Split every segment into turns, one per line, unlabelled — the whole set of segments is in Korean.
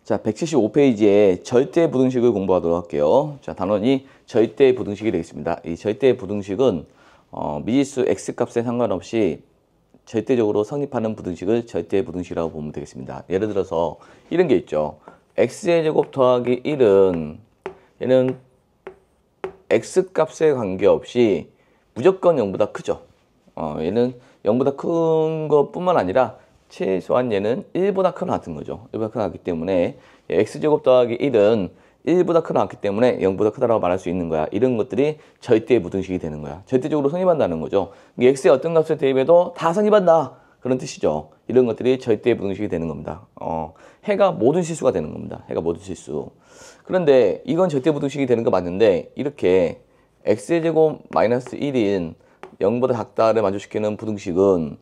자, 175페이지에 절대 부등식을 공부하도록 할게요. 자, 단원이 절대 부등식이 되겠습니다. 이 절대 부등식은 미지수 x값에 상관없이 절대적으로 성립하는 부등식을 절대 부등식이라고 보면 되겠습니다. 예를 들어서 이런 게 있죠. x의 제곱 더하기 1은 얘는 x값에 관계없이 무조건 0보다 크죠. 얘는 0보다 큰 것뿐만 아니라 최소한 얘는 1보다 크나 같은 거죠. 1보다 크나 같기 때문에 x제곱 더하기 1은 1보다 크나 같기 때문에 0보다 크다라고 말할 수 있는 거야. 이런 것들이 절대 부등식이 되는 거야. 절대적으로 성립한다는 거죠. x의 어떤 값을 대입해도 다 성립한다. 그런 뜻이죠. 이런 것들이 절대 부등식이 되는 겁니다. 해가 모든 실수가 되는 겁니다. 해가 모든 실수. 그런데 이건 절대 부등식이 되는 거 맞는데 이렇게 x의 제곱 마이너스 1인 0보다 작다를 만족시키는 부등식은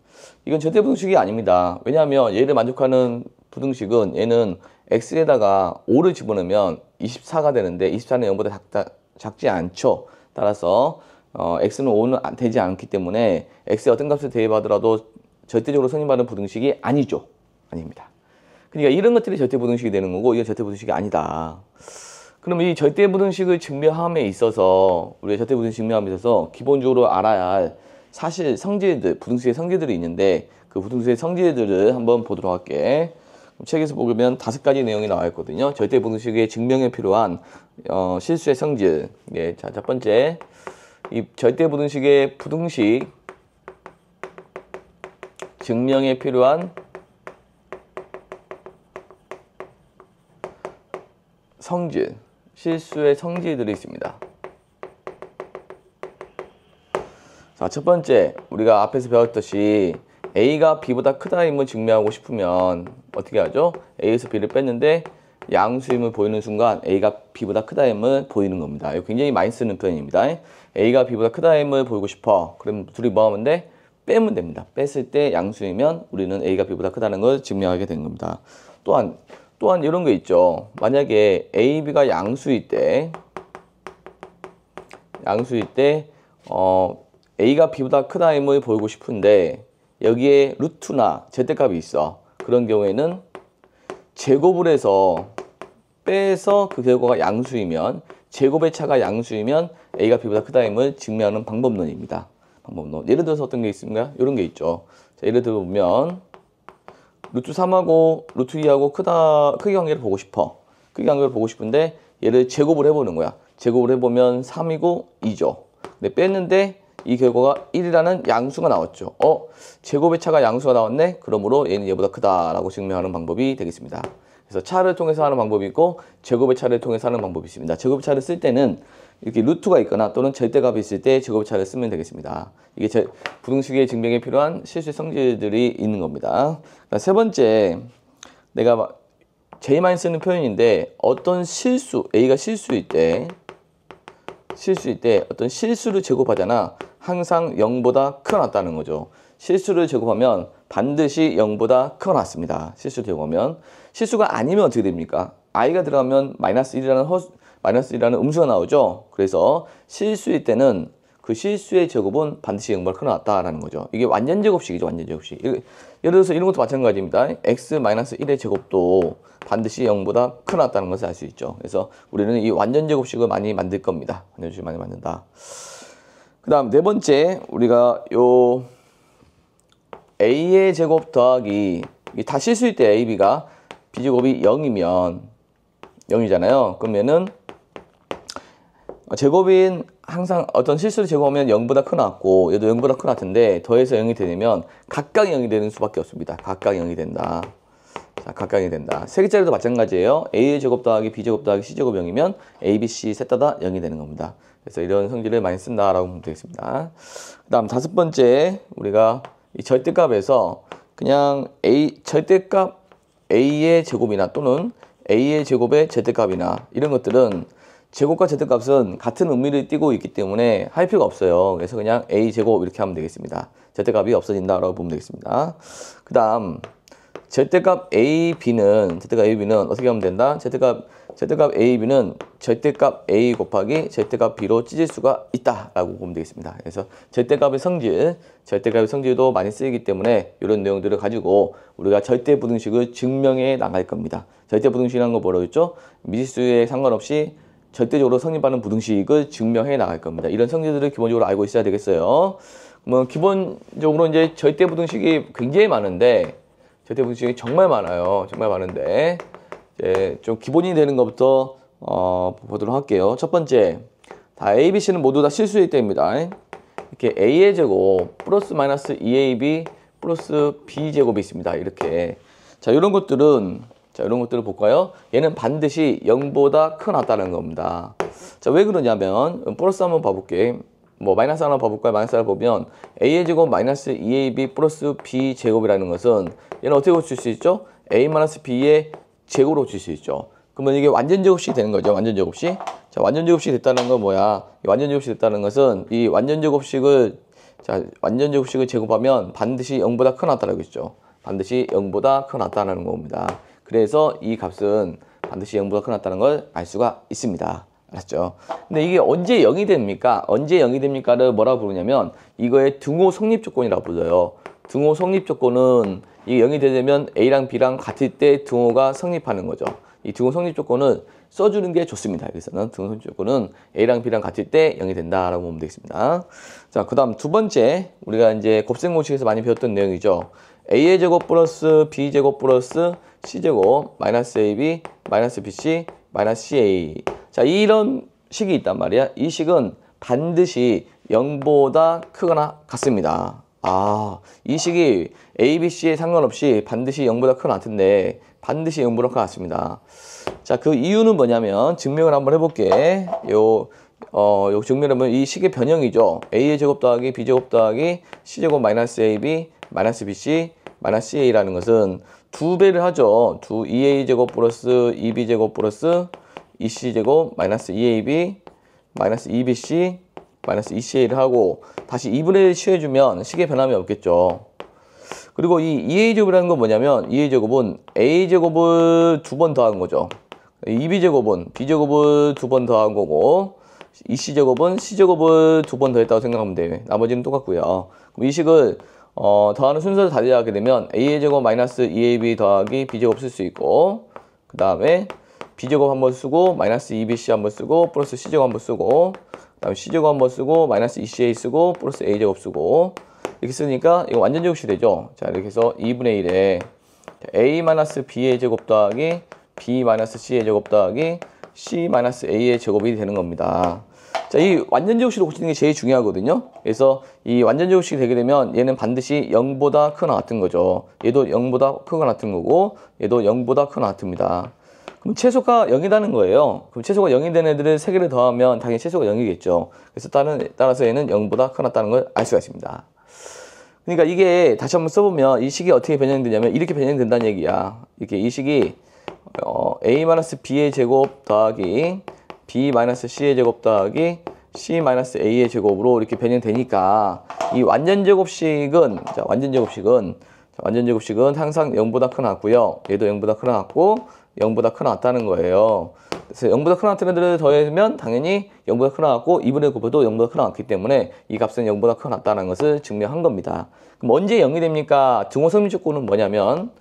이건 절대 부등식이 아닙니다. 왜냐하면 얘를 만족하는 부등식은 얘는 x에다가 5를 집어넣으면 24가 되는데 24는 0보다 작지 않죠. 따라서 x는 5는 되지 않기 때문에 x의 어떤 값을 대입하더라도 절대적으로 성립하는 부등식이 아니죠. 아닙니다. 그러니까 이런 것들이 절대 부등식이 되는 거고 이건 절대 부등식이 아니다. 그럼 이 절대 부등식을 증명함에 있어서 우리가 절대 부등식 증명함에 있어서 기본적으로 알아야 할 사실 성질들, 부등식의 성질들이 있는데 그 부등식의 성질들을 한번 보도록 할게. 책에서 보면 5가지 내용이 나와 있거든요. 절대 부등식의 증명에 필요한 실수의 성질. 예, 자, 첫 번째, 이 절대 부등식의 부등식 증명에 필요한 성질, 실수의 성질들이 있습니다. 자, 첫 번째, 우리가 앞에서 배웠듯이 A가 B보다 크다임을 증명하고 싶으면 어떻게 하죠? A에서 B를 뺐는데 양수임을 보이는 순간 A가 B보다 크다임을 보이는 겁니다. 이거 굉장히 많이 쓰는 표현입니다. A가 B보다 크다임을 보이고 싶어. 그럼 둘이 뭐 하면 돼? 빼면 됩니다. 뺐을 때 양수이면 우리는 A가 B보다 크다는 걸 증명하게 되는 겁니다. 또한 이런 거 있죠. 만약에 A, B가 양수일 때 A가 B보다 크다임을 보이고 싶은데 여기에 루트나 제곱값이 있어. 그런 경우에는 제곱을 해서 빼서 그 결과가 양수이면 제곱의 차가 양수이면 A가 B보다 크다임을 증명하는 방법론입니다. 방법론. 예를 들어서 어떤 게 있습니까? 이런 게 있죠. 자, 예를 들어 보면 루트 3하고 루트 2하고 크기 관계를 보고 싶어. 크기 관계를 보고 싶은데 얘를 제곱을 해보는 거야. 제곱을 해보면 3이고 2죠. 근데 뺐는데 이 결과가 1이라는 양수가 나왔죠. 제곱의 차가 양수가 나왔네? 그러므로 얘는 얘보다 크다라고 증명하는 방법이 되겠습니다. 그래서 차를 통해서 하는 방법이 있고 제곱의 차를 통해서 하는 방법이 있습니다. 제곱의 차를 쓸 때는 이렇게 루트가 있거나 또는 절대값이 있을 때 제곱의 차를 쓰면 되겠습니다. 이게 부등식의 증명에 필요한 실수의 성질들이 있는 겁니다. 세 번째, 내가 제일 많이 쓰는 표현인데 어떤 실수, A가 실수일 때 어떤 실수를 제곱하잖아. 항상 0보다 크거나 같다는 거죠. 실수를 제곱하면 반드시 0보다 크거나 같습니다. 실수를 제곱하면. 실수가 아니면 어떻게 됩니까? i가 들어가면 마이너스 1이라는 음수가 나오죠. 그래서 실수일 때는 그 실수의 제곱은 반드시 0보다 크거나 같다라는 거죠. 이게 완전 제곱식이죠. 완전 제곱식. 예를 들어서 이런 것도 마찬가지입니다. x-1의 제곱도 반드시 0보다 크거나 같다는 것을 알 수 있죠. 그래서 우리는 이 완전 제곱식을 많이 만들 겁니다. 완전 제곱식 많이 만든다. 그 다음 네 번째, 우리가 요 a의 제곱 더하기 다 실수일 때 a, b가 b제곱이 0이면 0이잖아요. 그러면은 제곱인 항상 어떤 실수를 제곱하면 0보다 크나 같고 얘도 0보다 크나 같은데 더해서 0이 되면 각각 0이 되는 수밖에 없습니다. 각각 0이 된다. 자, 각각 0이 된다. 세 개짜리도 마찬가지예요. a의 제곱 더하기 b제곱 더하기 c제곱 0이면 a, b, c 셋 다 0이 되는 겁니다. 그래서 이런 성질을 많이 쓴다라고 보면 되겠습니다. 그 다음 다섯 번째, 우리가 이 절대값에서 그냥 절대값 a의 제곱이나 또는 a의 제곱의 절대값이나 이런 것들은 제곱과 절대값은 같은 의미를 띠고 있기 때문에 할 필요가 없어요. 그래서 그냥 a제곱 이렇게 하면 되겠습니다. 절대값이 없어진다라고 보면 되겠습니다. 그 다음 절대값 A, B는 어떻게 하면 된다? 절대값 A, B는 절대값 A 곱하기 절대값 B로 찢을 수가 있다라고 보면 되겠습니다. 그래서 절대값의 성질도 많이 쓰이기 때문에 이런 내용들을 가지고 우리가 절대부등식을 증명해 나갈 겁니다. 절대부등식이라는 거 뭐라고 했죠? 미지수에 상관없이 절대적으로 성립하는 부등식을 증명해 나갈 겁니다. 이런 성질들을 기본적으로 알고 있어야 되겠어요. 뭐 기본적으로 이제 절대부등식이 굉장히 많은데 절대부등식이 정말 많아요. 정말 많은데 이제 좀 기본이 되는 것부터 보도록 할게요. 첫 번째, 다 A, B, C는 모두 다 실수일 때입니다. 이렇게 A의 제곱 플러스 마이너스 2AB 플러스 B제곱이 있습니다. 이렇게. 자, 이런 것들을 볼까요? 얘는 반드시 0보다 크다는 겁니다. 자, 왜 그러냐면 플러스 한번 봐볼게. 뭐 마이너스 하나 봐볼까요? 마이너스 하나 보면 A의 제곱 마이너스 2AB 플러스 B제곱이라는 것은 얘는 어떻게 고칠 수 있죠? A 마이너스 B의 제곱으로 고칠 수 있죠. 그러면 이게 완전제곱식이 되는 거죠. 완전제곱식. 자, 완전제곱식이 됐다는 건 뭐야? 완전제곱식이 됐다는 것은 이 완전제곱식을 제곱하면 반드시 0보다 크다라고 했죠. 반드시 0보다 크다는 겁니다. 그래서 이 값은 반드시 0보다 크다는 걸 알 수가 있습니다. 알았죠? 근데 이게 언제 0이 됩니까? 언제 0이 됩니까를 뭐라고 부르냐면 이거의 등호 성립 조건이라고 불러요. 등호 성립 조건은 이게 0이 되려면 A랑 B랑 같을 때 등호가 성립하는 거죠. 이 등호 성립 조건은 써주는 게 좋습니다. 여기서는 등호 성립 조건은 A랑 B랑 같을 때 0이 된다라고 보면 되겠습니다. 자, 그 다음 두 번째, 우리가 이제 곱셈 공식에서 많이 배웠던 내용이죠. A의 제곱 플러스 B제곱 플러스 C제곱 마이너스 AB 마이너스 BC 마이너스 CA. 자, 이런 식이 있단 말이야. 이 식은 반드시 0보다 크거나 같습니다. 이 식이 A, B, C에 상관없이 반드시 0보다 크거나 같은데 반드시 0보다 크거나 같습니다. 자, 그 이유는 뭐냐면 증명을 한번 해볼게. 요 증명하면 이 식의 변형이죠. A의 제곱 더하기 B제곱 더하기 C제곱 마이너스 AB 마이너스 BC 마이너스 CA라는 것은 두 배를 하죠. 2A제곱 플러스 2B제곱 플러스 2C제곱 마이너스 2AB 마이너스 2BC 마이너스 2CA를 하고 다시 2분의 1 취해주면 식의 변함이 없겠죠. 그리고 이 2A제곱이라는 건 뭐냐면 2A제곱은 A제곱을 두 번 더한 거죠. 2B제곱은 B제곱을 두 번 더한 거고 2C제곱은 C제곱을 두 번 더했다고 생각하면 돼요. 나머지는 똑같고요. 그럼 이 식을 더하는 순서를 달리하게 되면 A의 제곱 마이너스 2AB 더하기 B제곱 쓸 수 있고 그 다음에 B제곱 한번 쓰고 마이너스 2BC 한번 쓰고 플러스 C제곱 한번 쓰고 그 다음에 C제곱 한번 쓰고 마이너스 2CA 쓰고 플러스 A제곱 쓰고 이렇게 쓰니까 이거 완전제곱식이 되죠. 자, 이렇게 해서 2분의 1에 A 마이너스 B의 제곱 더하기 B 마이너스 C의 제곱 더하기 C 마이너스 A의 제곱이 되는 겁니다. 자, 이 완전제곱식으로 고치는 게 제일 중요하거든요. 그래서 이 완전제곱식이 되게 되면 얘는 반드시 0보다 크거나 같은 거죠. 얘도 0보다 크거나 같은 거고 얘도 0보다 크거나 같습니다. 그럼 최소가 0이라는 거예요. 그럼 최소가 0이 된 애들을 3개를 더하면 당연히 최소가 0이겠죠. 그래서 따라서 얘는 0보다 크다는 걸 알 수가 있습니다. 그러니까 이게 다시 한번 써보면 이 식이 어떻게 변형되냐면 이렇게 변형된다는 얘기야. 이렇게 이 식이 A-B의 제곱 더하기 B-C의 제곱 더하기 C-A의 제곱으로 이렇게 변형되니까 이 완전제곱식은 항상 0보다 크나 같고요. 얘도 0보다 크나 같고 0보다 크나 같다는 거예요. 그래서 0보다 크나 같은 애들을 더하면 당연히 0보다 크나 같고 2분의 1 곱해도 0보다 크나 같기 때문에 이 값은 0보다 크나 같다는 것을 증명한 겁니다. 그럼 언제 0이 됩니까? 등호 성립 조건은 뭐냐면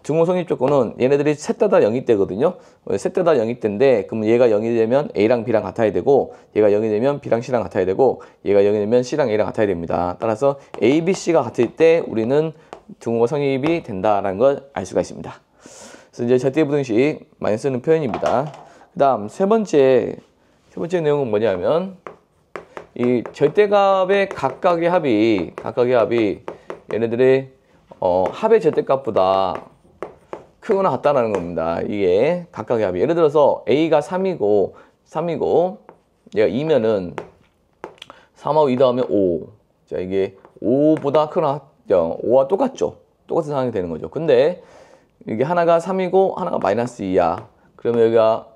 등호 성립 조건은 얘네들이 셋 다 0이 되거든요. 셋 다 0이 때인데 그럼 얘가 0이 되면 A랑 B랑 같아야 되고 얘가 0이 되면 B랑 C랑 같아야 되고 얘가 0이 되면 C랑 A랑 같아야 됩니다. 따라서 A, B, C가 같을 때 우리는 등호가 성립이 된다는 걸 알 수가 있습니다. 그래서 이제 절대부등식 많이 쓰는 표현입니다. 그 다음 세 번째 내용은 뭐냐면 이 절대값의 각각의 합이 얘네들의 합의 절대값보다 크거나 같다는 겁니다. 이게 각각의 합이. 예를 들어서 A가 3이고 얘가 2면은 3하고 2 더하면 5. 자, 이게 5보다 크거나 5와 똑같죠. 똑같은 상황이 되는 거죠. 근데 이게 하나가 3이고 하나가 마이너스 2야. 그러면 여기가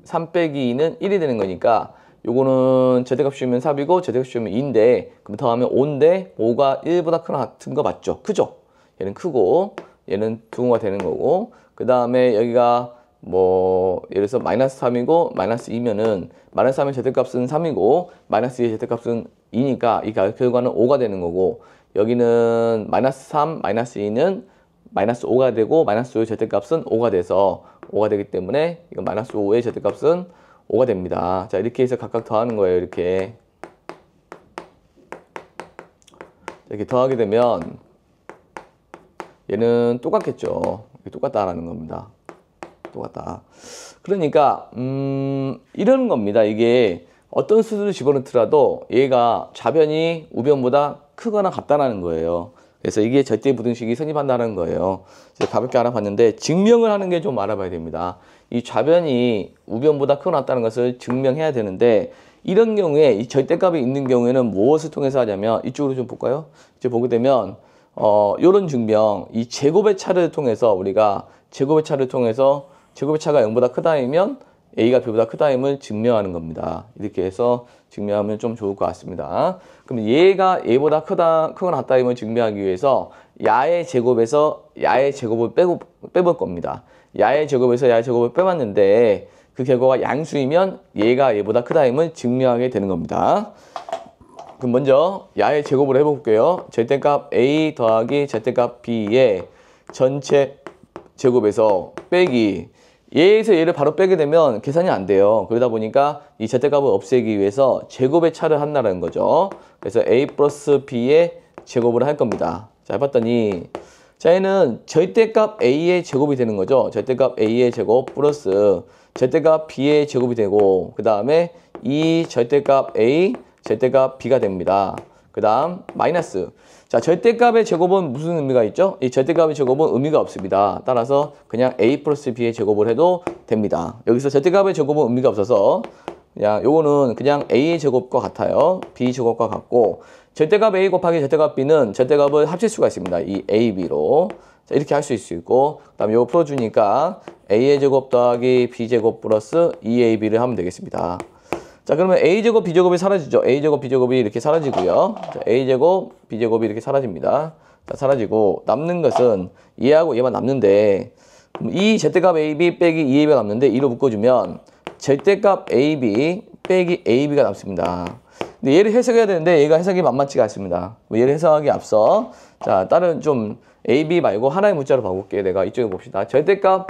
3 빼기 2는 1이 되는 거니까 요거는 절대값 씌우면 3이고 절대값 씌우면 2인데 그럼 더하면 5인데 5가 1보다 크거나 같은 거 맞죠? 크죠? 얘는 크고 얘는 둥호가 되는 거고, 그 다음에 여기가 뭐 예를 들어서 마이너스 3이고 마이너스 2면은 마이너스 3의 절대값은 3이고 마이너스 2의 절대값은 2니까 이 결과는 5가 되는 거고, 여기는 마이너스 3, 마이너스 2는 마이너스 5가 되고 마이너스 5의 절대값은 5가 돼서 5가 되기 때문에 이건 마이너스 5의 절대값은 5가 됩니다. 자, 이렇게 해서 각각 더하는 거예요. 이렇게 더하게 되면 얘는 똑같겠죠. 똑같다라는 겁니다. 똑같다. 그러니까 이런 겁니다. 이게 어떤 수를 집어넣더라도 얘가 좌변이 우변보다 크거나 같다라는 거예요. 그래서 이게 절대 부등식이 성립한다는 거예요. 제가 가볍게 알아봤는데 증명을 하는 게 좀 알아봐야 됩니다. 이 좌변이 우변보다 크거나 같다는 것을 증명해야 되는데, 이런 경우에 이 절대값이 있는 경우에는 무엇을 통해서 하냐면, 이쪽으로 좀 볼까요? 이제 보게 되면 요런 증명, 이 제곱의 차를 통해서 우리가 제곱의 차가 0보다 크다면 A가 B보다 크다임을 증명하는 겁니다. 이렇게 해서 증명하면 좀 좋을 것 같습니다. 그럼 얘가 A보다 크거나 같다임을 증명하기 위해서 야의 제곱에서 야의 제곱을 빼볼 겁니다. 야의 제곱에서 야의 제곱을 빼봤는데 그 결과가 양수이면 얘가 얘보다 크다임을 증명하게 되는 겁니다. 그럼 먼저 야의 제곱을 해볼게요. 절대값 A 더하기 절대값 B의 전체 제곱에서 빼기, 얘에서 얘를 바로 빼게 되면 계산이 안 돼요. 그러다 보니까 이 절대값을 없애기 위해서 제곱의 차를 한다는 거죠. 그래서 A 플러스 B의 제곱을 할 겁니다. 자, 해봤더니 자, 얘는 절대값 A의 제곱이 되는 거죠. 절대값 A의 제곱 플러스 절대값 B의 제곱이 되고, 그 다음에 이 절대값 A, 절대값 B가 됩니다. 그 다음 마이너스, 자, 절대값의 제곱은 무슨 의미가 있죠? 이 절대값의 제곱은 의미가 없습니다. 따라서 그냥 A 플러스 B의 제곱을 해도 됩니다. 여기서 절대값의 제곱은 의미가 없어서 그냥 요거는 그냥 A의 제곱과 같아요. B 제곱과 같고, 절대값 A 곱하기 절대값 B는 절대값을 합칠 수가 있습니다. 이 A, B로. 자, 이렇게 할 수 있고, 그 다음에 요거 풀어주니까 A의 제곱 더하기 B 제곱 플러스 2AB를 하면 되겠습니다. 자, 그러면 A제곱, B제곱이 사라지죠. A제곱, B제곱이 이렇게 사라지고요. 자, A제곱, B제곱이 이렇게 사라집니다. 자, 사라지고 남는 것은 얘하고 얘만 남는데, 이 절대값 AB 빼기 2AB가 남는데 2로 묶어주면 절대값 AB 빼기 AB가 남습니다. 근데 얘를 해석해야 되는데 얘가 해석이 만만치가 않습니다. 얘를 해석하기 앞서 자, 다른 좀 AB 말고 하나의 문자로 바꿀게요. 내가 이쪽에 봅시다. 절대값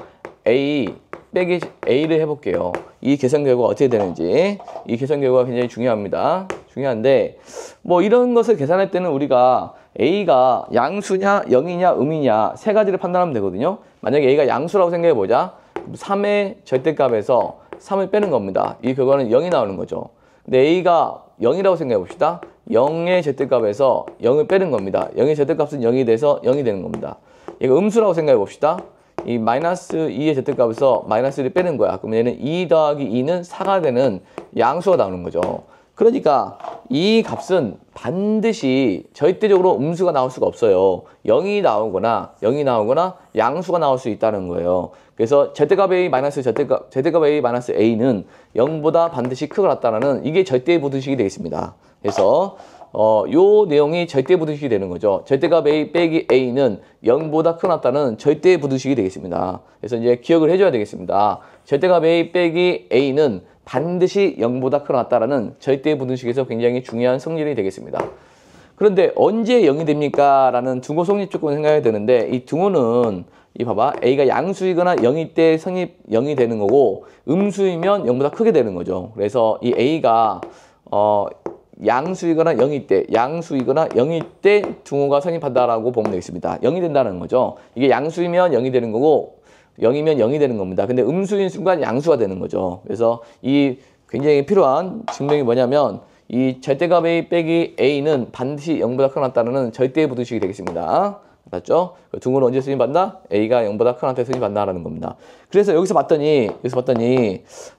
A 빼기 A를 해볼게요. 이 계산 결과가 어떻게 되는지. 이 계산 결과가 굉장히 중요합니다. 중요한데 뭐 이런 것을 계산할 때는 우리가 A가 양수냐 0이냐 음이냐 세 가지를 판단하면 되거든요. 만약에 A가 양수라고 생각해보자. 3의 절대값에서 3을 빼는 겁니다. 이 결과는 0이 나오는 거죠. 근데 A가 0이라고 생각해봅시다. 0의 절대값에서 0을 빼는 겁니다. 0의 절대값은 0이 돼서 0이 되는 겁니다. 얘가 음수라고 생각해봅시다. 이 마이너스 2의 절대값에서 마이너스 1을 빼는 거야. 그러면 얘는 2 더하기 2는 4가 되는 양수가 나오는 거죠. 그러니까 이 값은 반드시 절대적으로 음수가 나올 수가 없어요. 0이 나오거나 양수가 나올 수 있다는 거예요. 그래서 절대값 A 마이너스 절대값 A 마이너스 A는 0보다 반드시 크거나 같다는 이게 절대 부등식이 되겠습니다. 그래서 요 내용이 절대 부등식이 되는 거죠. 절대값 A 빼기 A는 0보다 크거나 같다는 절대 부등식이 되겠습니다. 그래서 이제 기억을 해줘야 되겠습니다. 절대값 A 빼기 A는 반드시 0보다 크거나 같다라는 절대 부등식에서 굉장히 중요한 성질이 되겠습니다. 그런데 언제 0이 됩니까? 라는 등호 성립 조건 생각해야 되는데, 이 등호는 이 봐봐, A가 양수이거나 0일 때 성립 0이 되는 거고, 음수이면 0보다 크게 되는 거죠. 그래서 이 A가 양수이거나 0일 때 등호가 성립한다라고 보면 되겠습니다. 0이 된다는 거죠. 이게 양수이면 0이 되는 거고 0이면 0이 되는 겁니다. 근데 음수인 순간 양수가 되는 거죠. 그래서 이 굉장히 필요한 증명이 뭐냐면 이 절대값 A 빼기 A는 반드시 0보다 크거나 같다는 절대 부등식이 되겠습니다. 맞죠? 등호는 언제 수립한다? A가 0보다 크거나 같다 수립한다라는 겁니다. 그래서 여기서 봤더니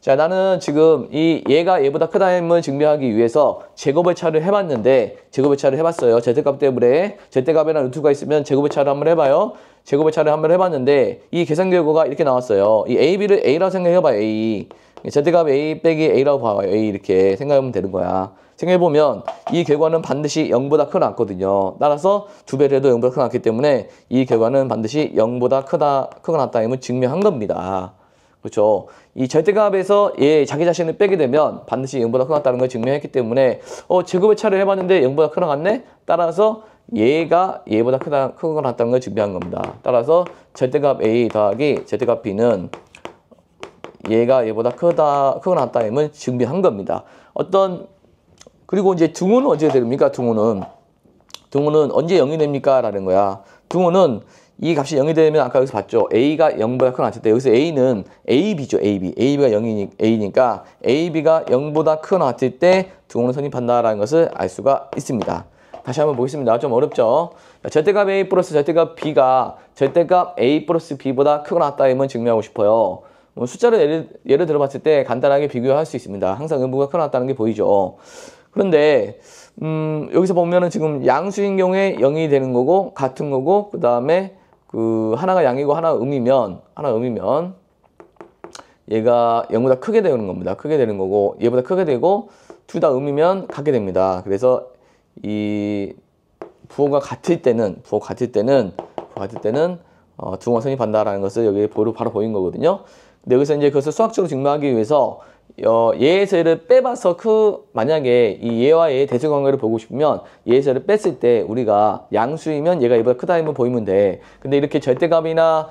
자, 나는 지금 얘가 얘보다 크다임을 증명하기 위해서 제곱의 차를 해봤는데, 제곱의 차를 해봤어요. 절대값 때문에 절대값이나 루트가 있으면 제곱의 차를 한번 해봐요. 제곱의 차를 한번 해봤는데 이 계산 결과가 이렇게 나왔어요. 이 AB를 A라고 생각해봐요. A. 절대값 A 빼기 A라고 봐요. A 이렇게 생각하면 되는 거야. 생각해보면 이 결과는 반드시 0보다 크거나 같거든요. 따라서 2배를 해도 0보다 크거나 같기 때문에 이 결과는 반드시 0보다 크거나 같다임을 증명한 겁니다. 그렇죠. 이 절대값에서 자기 자신을 빼게 되면 반드시 0보다 크거나 같다는 걸 증명했기 때문에 제곱의 차를 해봤는데 0보다 크거나 같네? 따라서 얘가 얘보다 크거나 같다는 걸 증명한 겁니다. 따라서 절대값 A 더하기 절대값 B는 얘가 얘보다 크거나 같다임을 증명한 겁니다. 그리고 이제 등호는 언제 됩니까? 등호는 언제 0이 됩니까? 라는 거야. 등호는 이 값이 0이 되면 아까 여기서 봤죠. A가 0보다 크거나 같을 때 여기서 A는 AB죠. AB가 0이니까 AB가 0보다 크거나 같을 때 등호는 성립한다라는 것을 알 수가 있습니다. 다시 한번 보겠습니다. 좀 어렵죠? 절대값 A 플러스 절대값 B가 절대값 A 플러스 B보다 크거나 같다임을 증명하고 싶어요. 숫자를 예를 들어봤을 때 간단하게 비교할 수 있습니다. 항상 음부가 크거나 같다는 게 보이죠. 그런데 여기서 보면은 지금 양수인 경우에 0이 되는 거고 같은 거고 그 다음에 하나가 양이고 하나가 음이면 얘가 0보다 크게 되는 겁니다. 크게 되는 거고 얘보다 크게 되고 둘 다 음이면 같게 됩니다. 그래서 이 부호가 같을 때는 등호가 성립한다라는 것을 여기 바로 보인 거거든요. 근데 여기서 이제 그것을 수학적으로 증명하기 위해서 얘에서 얘를 빼봐서 만약에 이 얘와 얘의 대칭관계를 보고 싶으면 얘에서 얘를 뺐을 때 우리가 양수이면 얘가 얘보다 크다임을 보이면 돼. 근데 이렇게 절대값이나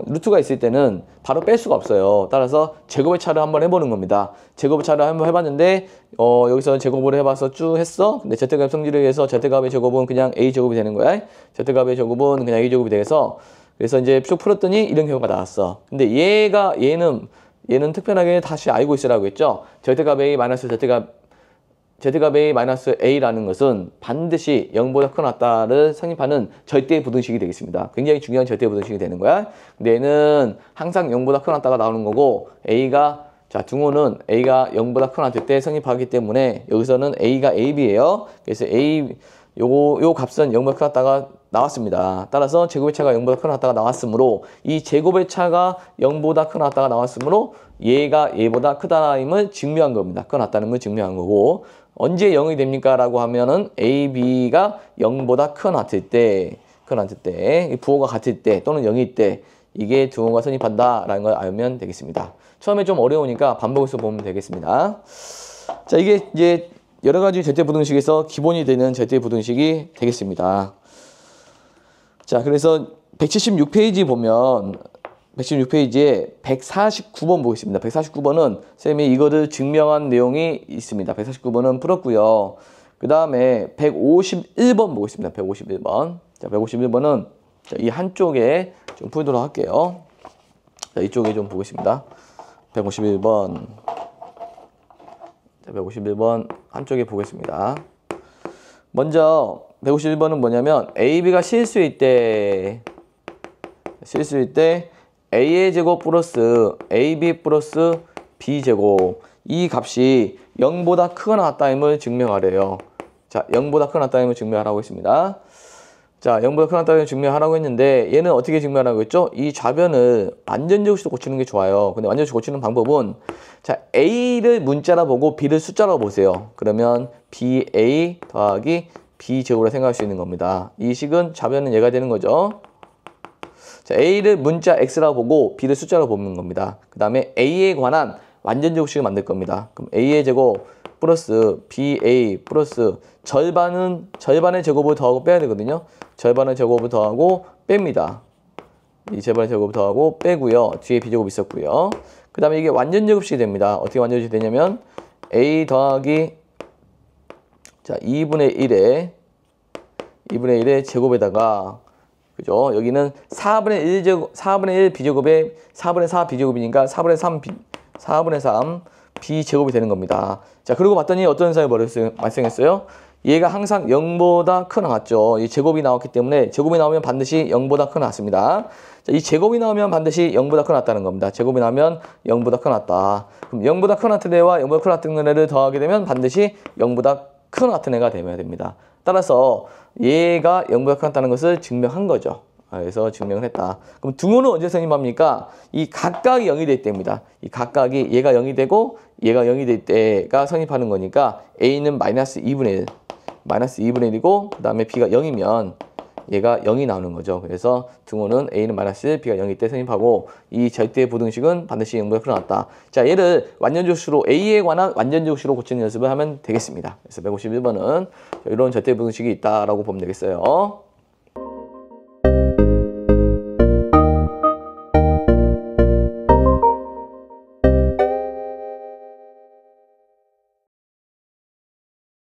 루트가 있을 때는 바로 뺄 수가 없어요. 따라서 제곱의 차를 한번 해보는 겁니다. 제곱의 차를 한번 해봤는데 여기서 제곱을 해봐서 쭉 했어. 근데 절대값 성질에 의해서 절대값의 제곱은 그냥 A제곱이 되는 거야. 절대값의 제곱은 그냥 A제곱이 돼서 그래서 이제 쭉 풀었더니 이런 결과가 나왔어. 근데 얘는 특별하게 다시 알고 있으라고 했죠. 절대값 A 마이너스 절대값 A 마이너스 A라는 것은 반드시 0보다 크거나 같다를 성립하는 절대 부등식이 되겠습니다. 굉장히 중요한 절대 부등식이 되는 거야. 근데 얘는 항상 0보다 크거나 같다가 나오는 거고 등호는 A가 0보다 크거나 같을 때 성립하기 때문에 여기서는 A가 AB예요. 그래서 요 값은 0보다 크거나 같다가 나왔습니다. 따라서 제곱의 차가 0보다 크거나 같다가 나왔으므로 이 제곱의 차가 0보다 크거나 같다가 나왔으므로 얘가 얘보다 크다임을 증명한 겁니다. 크거나 같다는 걸 증명한 거고 언제 0이 됩니까? 라고 하면은 AB가 0보다 크거나 같을 때 부호가 같을 때 또는 0일 때 이게 등호가 성립한다라는 걸 알면 되겠습니다. 처음에 좀 어려우니까 반복해서 보면 되겠습니다. 자, 이게 이제 여러 가지 절대 부등식에서 기본이 되는 절대 부등식이 되겠습니다. 자, 그래서 176페이지 보면 176페이지에 149번 보겠습니다. 149번은 쌤이 이거를 증명한 내용이 있습니다. 149번은 풀었고요. 그 다음에 151번 보겠습니다. 151번. 자, 151번은 이 한쪽에 좀 풀도록 할게요. 자, 이쪽에 좀 보겠습니다. 151번. 자, 151번 한쪽에 보겠습니다. 먼저 151번은 뭐냐면 AB가 실수일 때 A의 제곱 플러스 AB 플러스 B제곱 이 값이 0보다 크거나 같다임을 증명하래요. 자, 0보다 크거나 같다임을 증명하라고 했습니다. 자, 0보다 크거나 같다임을 증명하라고 했는데 얘는 어떻게 증명하라고 했죠? 이 좌변을 완전제곱식으로 고치는 게 좋아요. 근데 완전제곱식 고치는 방법은 자, A를 문자라 보고 B를 숫자라고 보세요. 그러면 BA 더하기 B제곱으로 생각할 수 있는 겁니다. 이 식은 좌변은 얘가 되는 거죠. 자, A를 문자 X라고 보고 B를 숫자로 보는 겁니다. 그 다음에 A에 관한 완전제곱식을 만들 겁니다. 그럼 A의 제곱 플러스 BA 플러스 절반의 제곱을 더하고 빼야 되거든요. 절반의 제곱을 더하고 뺍니다. 이 절반의 제곱을 더하고 빼고요. 뒤에 B제곱 있었고요. 그 다음에 이게 완전제곱식이 됩니다. 어떻게 완전제곱이 되냐면 A 더하기 자 2분의 1의 제곱에다가 그죠? 여기는 4분의 1 B제곱에 4분의 4 B제곱이니까 4분의 3 B제곱이 되는 겁니다. 자, 그리고 봤더니 어떤 현상이 발생했어요? 얘가 항상 0보다 크거나 같죠. 이 제곱이 나왔기 때문에 제곱이 나오면 반드시 0보다 크거나 같습니다. 자, 이 제곱이 나오면 반드시 0보다 크거나 같다는 겁니다. 제곱이 나오면 0보다 크거나 같다. 그럼 0보다 크거나 같은 애와 0보다 크거나 같은 애를 더하게 되면 반드시 0보다 크거나 같은 애가 되어야 됩니다. 따라서 얘가 0보다 크거나 같다는 것을 증명한 거죠. 그래서 증명을 했다. 그럼 등호는 언제 선임합니까? 이 각각이 0이 될 때입니다. 이 각각이 얘가 0이 되고 얘가 0이 될 때가 선임하는 거니까 A는 마이너스 2분의 1. 마이너스 2분의 1이고 그 다음에 B가 0이면 얘가 0이 나오는 거죠. 그래서 등호는 A는 마이너스 1, B가 0일 때 선임하고 이 절대 부등식은 반드시 0보다 크게 나왔다. 자, 얘를 완전조수로 A에 관한 완전조수로 고치는 연습을 하면 되겠습니다. 그래서 151번은 이런 절대 부등식이 있다라고 보면 되겠어요.